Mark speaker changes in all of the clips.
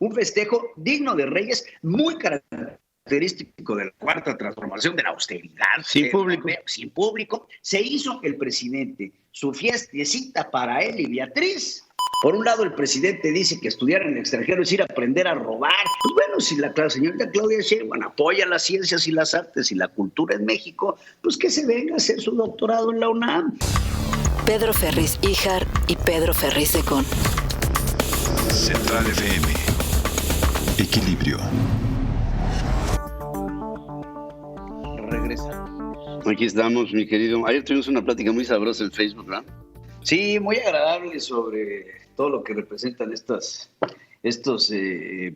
Speaker 1: Un festejo digno de Reyes, muy característico de la cuarta transformación, de la austeridad.
Speaker 2: Sin público.
Speaker 1: Sin público. Se hizo el presidente su fiestecita para él y Beatriz. Por un lado, el presidente dice que estudiar en el extranjero es ir a aprender a robar. Pues bueno, si la señorita Claudia Sheinbaum apoya las ciencias y las artes y la cultura en México, pues que se venga a hacer su doctorado en la UNAM.
Speaker 3: Pedro Ferriz Híjar y Pedro Ferriz Secón.
Speaker 4: Central FM. Equilibrio.
Speaker 1: Regresa.
Speaker 2: Aquí estamos, mi querido. Ayer tuvimos una plática muy sabrosa en Facebook, ¿no?
Speaker 1: Sí, muy agradable sobre todo lo que representan estos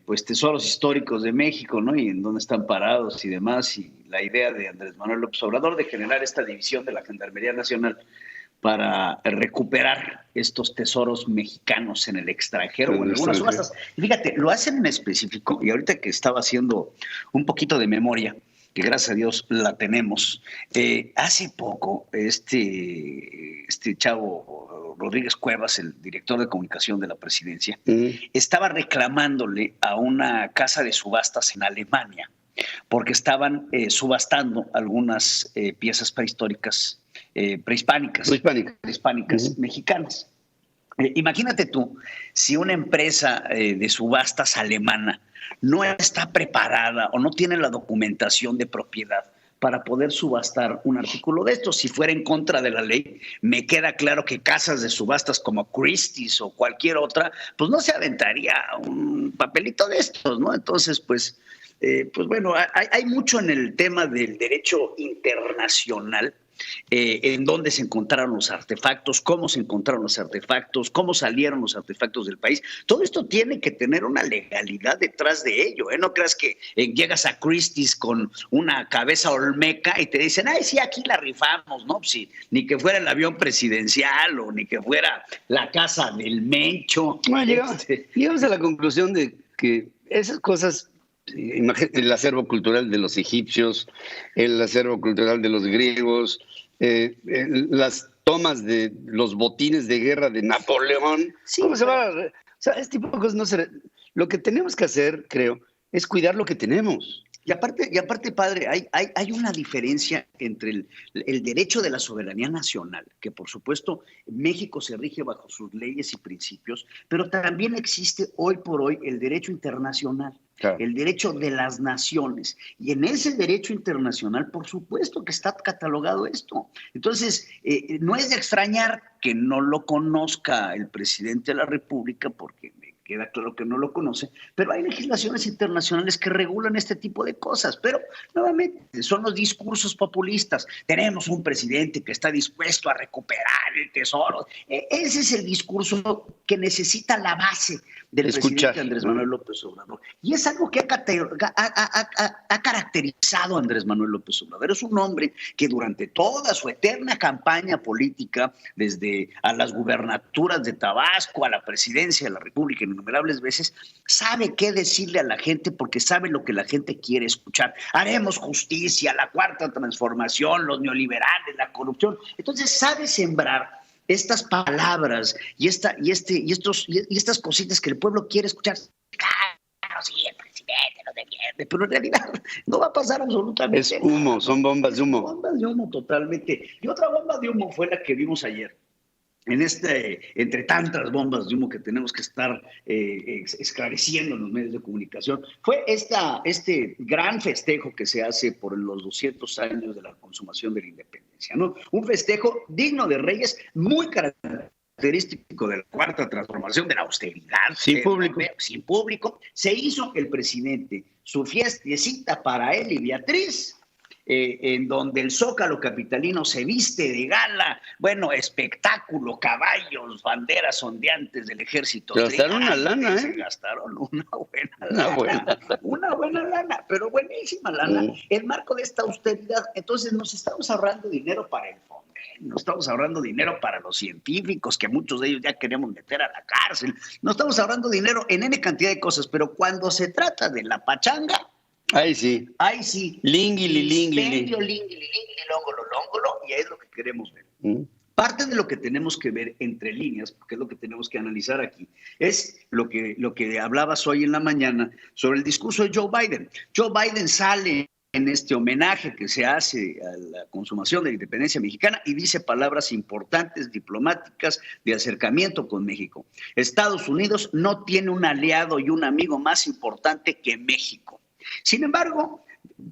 Speaker 1: pues tesoros históricos de México, ¿no? Y en dónde están parados y demás, y la idea de Andrés Manuel López Obrador de generar esta división de la Gendarmería Nacional para recuperar estos tesoros mexicanos en el extranjero o en algunas subastas. Y fíjate, lo hacen en específico, y ahorita que estaba haciendo un poquito de memoria, que gracias a Dios la tenemos, hace poco este chavo Rodríguez Cuevas, el director de comunicación de la presidencia, estaba reclamándole a una casa de subastas en Alemania, porque estaban subastando algunas piezas prehistóricas, prehispánicas mexicanas. Imagínate tú, si una empresa de subastas alemana no está preparada o no tiene la documentación de propiedad para poder subastar un artículo de estos, si fuera en contra de la ley, me queda claro que casas de subastas como Christie's o cualquier otra, pues no se aventaría un papelito de estos, ¿no? Entonces, pues bueno, hay mucho en el tema del derecho internacional, en dónde se encontraron los artefactos, cómo se encontraron los artefactos, cómo salieron los artefactos del país. Todo esto tiene que tener una legalidad detrás de ello, ¿eh? No creas que llegas a Christie's con una cabeza olmeca y te dicen, ay, sí, aquí la rifamos, ¿no? Pues sí, ni que fuera el avión presidencial o ni que fuera la casa del Mencho.
Speaker 2: Bueno, llegamos a la conclusión de que esas cosas, el acervo cultural de los egipcios, el acervo cultural de los griegos, las tomas de los botines de guerra de Napoleón.
Speaker 1: Sí,
Speaker 2: ¿Cómo se va? O sea, este tipo de cosas no se... Lo que tenemos que hacer, creo, es cuidar lo que tenemos.
Speaker 1: Y aparte, padre, hay una diferencia entre el derecho de la soberanía nacional, que por supuesto México se rige bajo sus leyes y principios, pero también existe hoy por hoy el derecho internacional. Claro. El derecho de las naciones. Y en ese derecho internacional, por supuesto que está catalogado esto. Entonces, no es de extrañar que no lo conozca el presidente de la República, porque me queda claro que no lo conoce, pero hay legislaciones internacionales que regulan este tipo de cosas. Pero, nuevamente, son los discursos populistas. Tenemos un presidente que está dispuesto a recuperar el tesoro. Ese es el discurso que necesita la base del presidente Andrés Manuel López Obrador. Y es algo que ha caracterizado a Andrés Manuel López Obrador. Es un hombre que durante toda su eterna campaña política, desde a las gubernaturas de Tabasco, a la presidencia de la República, innumerables veces, sabe qué decirle a la gente porque sabe lo que la gente quiere escuchar. Haremos justicia, la cuarta transformación, los neoliberales, la corrupción. Entonces sabe sembrar estas palabras y estas cositas que el pueblo quiere escuchar. Claro, sí, el presidente lo defiende, pero en realidad no va a pasar absolutamente
Speaker 2: nada. Es humo, son bombas de humo.
Speaker 1: Bombas de humo totalmente. Y otra bomba de humo fue la que vimos ayer. Entre tantas bombas de humo que tenemos que estar esclareciendo en los medios de comunicación, fue este gran festejo que se hace por los 200 años de la consumación de la independencia, ¿no? Un festejo digno de Reyes, muy característico de la cuarta transformación, de la austeridad.
Speaker 2: Sin público.
Speaker 1: Sin público. Se hizo el presidente su fiestecita para él y Beatriz, en donde el Zócalo capitalino se viste de gala, bueno, espectáculo, caballos, banderas ondeantes del ejército.
Speaker 2: Gastaron una lana, ¿eh?
Speaker 1: Se gastaron una buena lana, pero buenísima lana, en marco de esta austeridad. Entonces nos estamos ahorrando dinero para el fondo, nos estamos ahorrando dinero para los científicos, que muchos de ellos ya queremos meter a la cárcel, nos estamos ahorrando dinero en N cantidad de cosas, pero cuando se trata de la pachanga,
Speaker 2: ahí sí.
Speaker 1: Lingui, longolo, y es lo que queremos ver. Parte de lo que tenemos que ver entre líneas, porque es lo que tenemos que analizar aquí, es lo que hablabas hoy en la mañana sobre el discurso de Joe Biden. Joe Biden sale en este homenaje que se hace a la consumación de la independencia mexicana y dice palabras importantes, diplomáticas, de acercamiento con México. Estados Unidos no tiene un aliado y un amigo más importante que México. Sin embargo,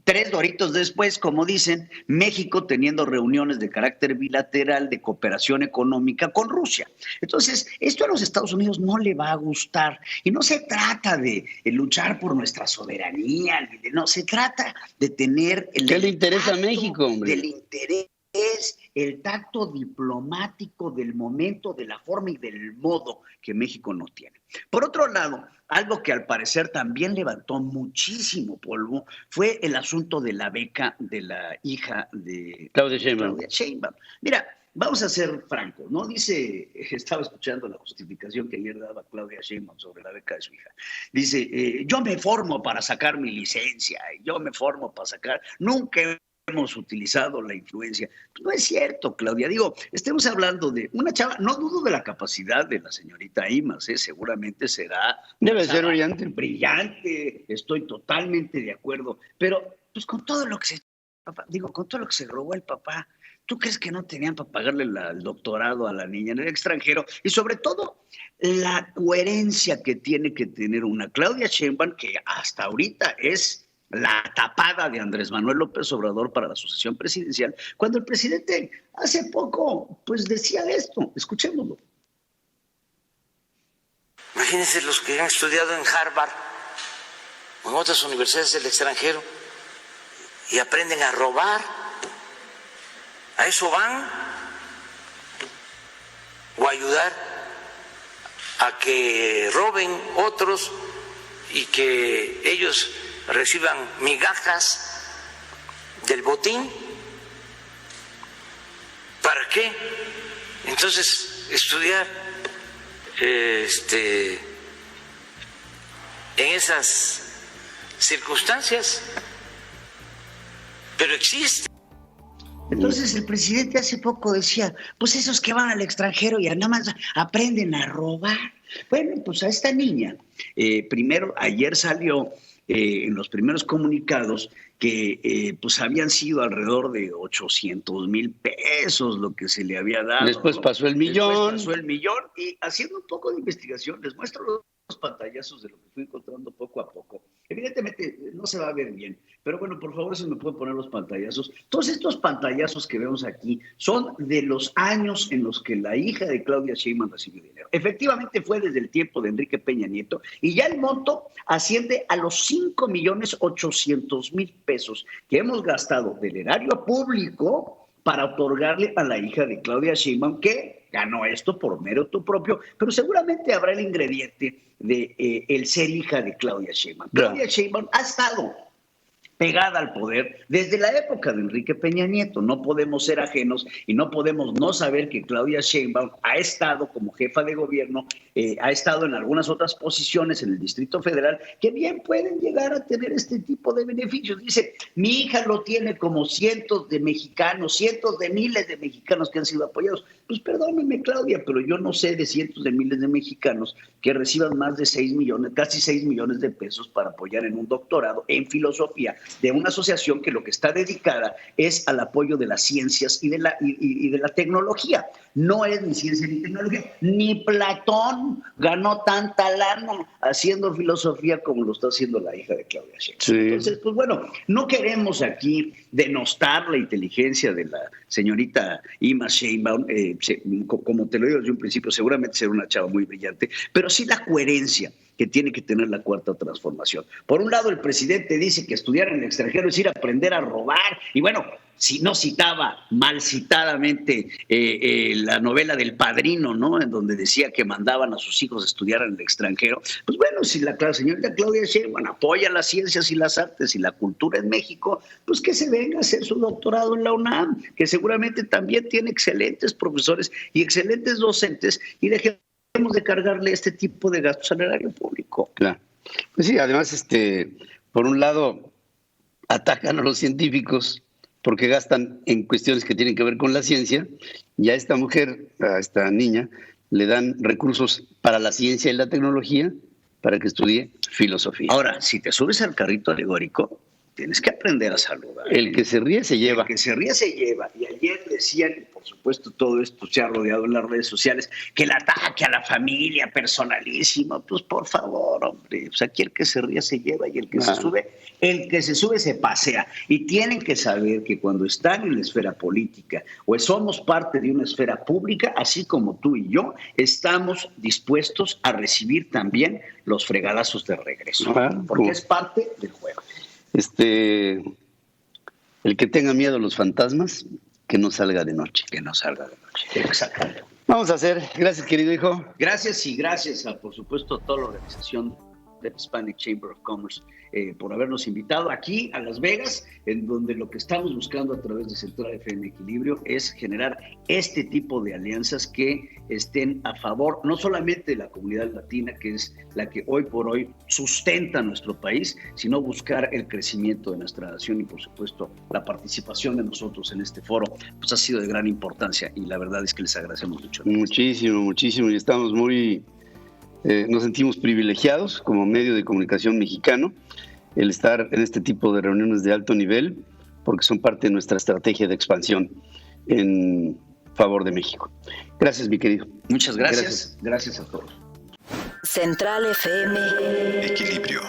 Speaker 1: 3 doritos después, como dicen, México teniendo reuniones de carácter bilateral de cooperación económica con Rusia. Entonces, esto a los Estados Unidos no le va a gustar. Y no se trata de luchar por nuestra soberanía, no, se trata de tener
Speaker 2: ¿Qué le interesa a México, hombre?
Speaker 1: Del interés, el tacto diplomático del momento, de la forma y del modo que México no tiene. Por otro lado, algo que al parecer también levantó muchísimo polvo fue el asunto de la beca de la hija de
Speaker 2: Claudia Sheinbaum.
Speaker 1: Mira, vamos a ser francos, ¿no? Dice, estaba escuchando la justificación que ayer daba Claudia Sheinbaum sobre la beca de su hija. Dice, yo me formo para sacar mi licencia, yo me formo para sacar, nunca hemos utilizado la influencia. Pues no es cierto, Claudia. Digo, estemos hablando de una chava, no dudo de la capacidad de la señorita Imaz, seguramente será...
Speaker 2: Debe ser brillante.
Speaker 1: Brillante, estoy totalmente de acuerdo, pero pues con todo lo que con todo lo que se robó el papá, ¿tú crees que no tenían para pagarle el doctorado a la niña en el extranjero? Y sobre todo, la coherencia que tiene que tener una Claudia Sheinbaum, que hasta ahorita es la tapada de Andrés Manuel López Obrador para la sucesión presidencial, cuando el presidente hace poco pues decía esto. Escuchémoslo.
Speaker 5: Imagínense los que han estudiado en Harvard o en otras universidades del extranjero y aprenden a robar. ¿A eso van? ¿O ayudar a que roben otros y que ellos reciban migajas del botín? ¿Para qué? Entonces, estudiar en esas circunstancias, pero existe.
Speaker 1: Entonces el presidente hace poco decía, pues esos que van al extranjero y nada más aprenden a robar. Bueno, pues a esta niña, primero ayer salió en los primeros comunicados que pues habían sido alrededor de 800,000 pesos lo que se le había dado.
Speaker 2: Después pasó el millón.
Speaker 1: Después pasó el millón y haciendo un poco de investigación, les muestro los pantallazos de lo que fui encontrando poco a poco. Evidentemente no se va a ver bien, pero bueno, por favor, si me pueden poner los pantallazos. Todos estos pantallazos que vemos aquí son de los años en los que la hija de Claudia Sheinbaum recibió dinero. Efectivamente fue desde el tiempo de Enrique Peña Nieto y ya el monto asciende a los 5,800,000 pesos que hemos gastado del erario público para otorgarle a la hija de Claudia Sheinbaum, que ganó esto por mérito propio, pero seguramente habrá el ingrediente de el ser hija de Claudia Sheinbaum. Claudia Sheinbaum ha estado pegada al poder desde la época de Enrique Peña Nieto. No podemos ser ajenos y no podemos no saber que Claudia Sheinbaum ha estado como jefa de gobierno, ha estado en algunas otras posiciones en el Distrito Federal que bien pueden llegar a tener este tipo de beneficios. Dice, mi hija lo tiene como cientos de mexicanos, cientos de miles de mexicanos que han sido apoyados. Pues perdóneme, Claudia, pero yo no sé de cientos de miles de mexicanos que reciban más de 6 millones, casi 6 millones de pesos para apoyar en un doctorado en filosofía de una asociación que lo que está dedicada es al apoyo de las ciencias y de la tecnología. No es ni ciencia ni tecnología. Ni Platón ganó tanta lana haciendo filosofía como lo está haciendo la hija de Claudia Sheinbaum. Sí. Entonces, pues bueno, no queremos aquí denostar la inteligencia de la señorita Imaz Sheinbaum. Como te lo digo desde un principio, seguramente será una chava muy brillante, pero sí la coherencia que tiene que tener la cuarta transformación. Por un lado, el presidente dice que estudiar en el extranjero es ir a aprender a robar, y bueno, si no citaba mal citadamente la novela del Padrino, ¿no?, en donde decía que mandaban a sus hijos a estudiar en el extranjero, pues bueno, si la señorita Claudia Sheinbaum apoya las ciencias y las artes y la cultura en México, pues que se venga a hacer su doctorado en la UNAM, que seguramente también tiene excelentes profesores y excelentes docentes, y dejemos de cargarle este tipo de gastos al erario público.
Speaker 2: Claro. Pues sí, además, por un lado, atacan a los científicos porque gastan en cuestiones que tienen que ver con la ciencia, y a esta mujer, a esta niña, le dan recursos para la ciencia y la tecnología para que estudie filosofía.
Speaker 1: Ahora, si te subes al carrito alegórico, tienes que aprender a saludar.
Speaker 2: El que se ríe se lleva.
Speaker 1: El que se ríe se lleva. Y ayer decían, y por supuesto todo esto se ha rodeado en las redes sociales, que el ataque a la familia personalísimo, pues por favor, hombre, pues aquí el que se ríe se lleva y el que se sube se pasea. Y tienen que saber que cuando están en la esfera política o somos parte de una esfera pública, así como tú y yo, estamos dispuestos a recibir también los fregadazos de regreso, porque es parte del juego.
Speaker 2: El que tenga miedo a los fantasmas, que no salga de noche.
Speaker 1: Que no salga de noche. Exactamente.
Speaker 2: Vamos a hacer. Gracias, querido hijo.
Speaker 1: Gracias y gracias a, por supuesto, a toda la organización del Hispanic Chamber of Commerce por habernos invitado aquí a Las Vegas, en donde lo que estamos buscando a través de Central FM Equilibrio es generar este tipo de alianzas que estén a favor no solamente de la comunidad latina, que es la que hoy por hoy sustenta nuestro país, sino buscar el crecimiento de nuestra nación y, por supuesto, la participación de nosotros en este foro, pues ha sido de gran importancia y la verdad es que les agradecemos mucho.
Speaker 2: Muchísimo y estamos nos sentimos privilegiados como medio de comunicación mexicano el estar en este tipo de reuniones de alto nivel, porque son parte de nuestra estrategia de expansión en favor de México. Gracias, mi querido.
Speaker 1: Muchas gracias. Gracias a todos.
Speaker 3: Central FM.
Speaker 4: Equilibrio.